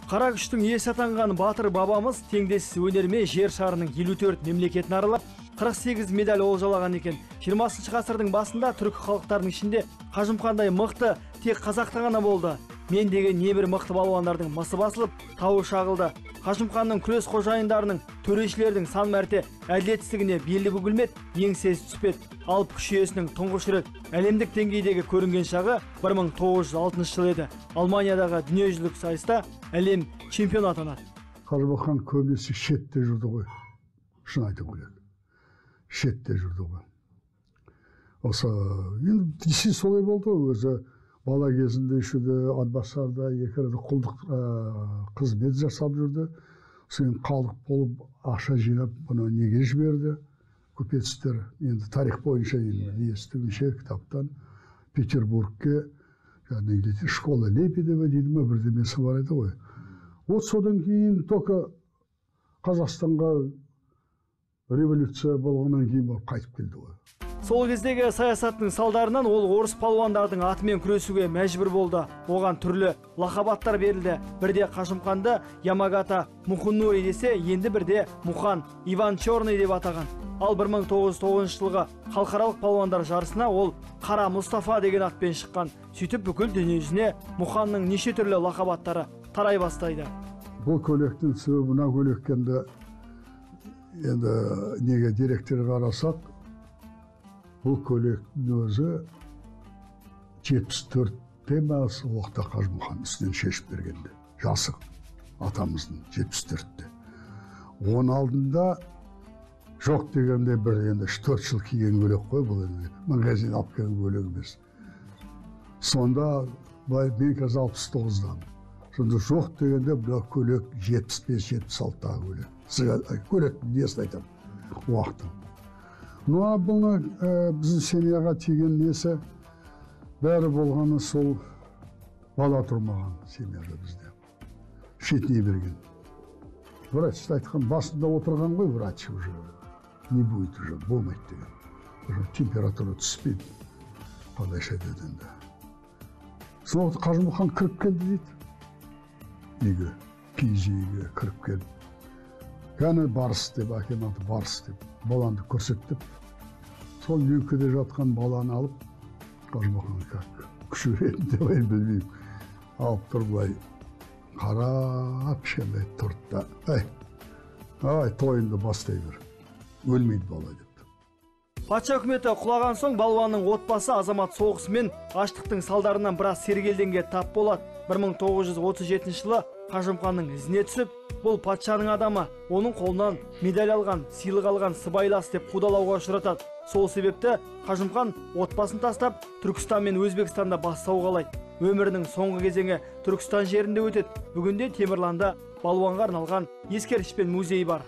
Қара күштің иесі атанған батыр бабамыз теңдессіз өнермен жер шарының 54 мемлекетін аралап 48 медаль олжалаған екен. 20 ғасырдың басында түркі халықтарының ішінде Қажымқандай мықты тек қазақта ғана болды. Мен деген небір мықты балуандардың мысы басылып, тауы шағылды. Қажымқанның күрес қожайындарының, төрешілердің сан мәрте әділетсіздігіне белі бүгілмеді, еңсесі түспеді. Алып күш иесінің тұңғыш рет әлемдік деңгейдегі көрінген шағы 1906 жыл еді. Алманиядағы дүниежүзілік сайыста әлем чемпионы атанады. Қажымқан көбінесе шетте жүрді ғой. Шын айту керек. Шетте жүрді ғой. Осы енді солай болды өзі. Бала кезінде үшіде Атбасарда екірді құлдық қызмет жасап жүрді. Соң қалдық болып ақша жинап бұны неге жіберді? Көпетістер енді тарих бойынша естігенше кітаптан Петербургке школа Лепидева дейді ме бірдемесі бар еді ғой. Вот содан кейін только Қазақстанға революция болғаннан кейін барып қайтып келді ғой. Сол кездегі саясаттың салдарынан ол орыс палуандардың атымен күресуге мәжбүр болды. Оған түрлі лақабаттар берілді. Бірде Қажымқанды Ямагата Мухуннури десе, енді бірде Мухан Иван Черный деп атаған. Ал 1909 жылғы халықаралық палуандар жарысына ол Қара Мұстафа деген атпен шыққан. Сөйтіп бүкіл дүниежүзіне Муханның неше түрлі лақабаттары тарай бастайды. Бұл көйлектің себебі мына көйлектенді енді неге деректерге қарасақ, бұл көйлектің өзі 74-те мәсі уақытта Қажымқан үстінен шешіп бергенде. Жасы атамыздың 74-те. Оның алдында жоқ дегенде бір енді 4 жыл киген көйлек қой бұл енді. Магазин алып келген көйлек емес. Сонда мен қазір 69-дан. Сонда жоқ дегенде бұл көйлек 75-76-дағы көйлек. Көйлектің несін айтам уақытын. Но бұны біздің семьяға тиген несі бәрі болғаны сол бала тұрмаған семьяда бізде. Шетіне берген. Врач айтқан, басында отырған ғой врач уже. Не будет уже, болмайды деген. Уже температура түспейді. Қалайша дедінде. Соны Қажымқан кіріп келді дейді. Неге? Киіз үйге кіріп келді. Кәні барыс деп, әкем аты барыс деп. Баланды көрсеттіп, сол үйкеде жатқан баланы алып, Қажымқан күші ретінде бай білмеймін. Алып тұр былай, қарап кішкентай тұрды да, тойынды бастай бер, өлмейді бала депті. Патша үкіметі құлаған соң балуанның отбасы азамат соғысы мен аштықтың салдарынан біраз сергелденге тап болады. 1937 жылы Қажымқанның ізіне түсіп, бұл патшаның адамы, оның қолынан медаль алған, сыйлық алған сыбайлас деп қудалауға ұшыратады. Сол себепті Қажымқан отбасын тастап, Түркістан мен Өзбекстанда бастау қалайды. Өмірінің соңғы кезеңі Түркістан жерінде өтеді. Бүгінде Темірланда балуанға арналған ескерткіш пен музей бар.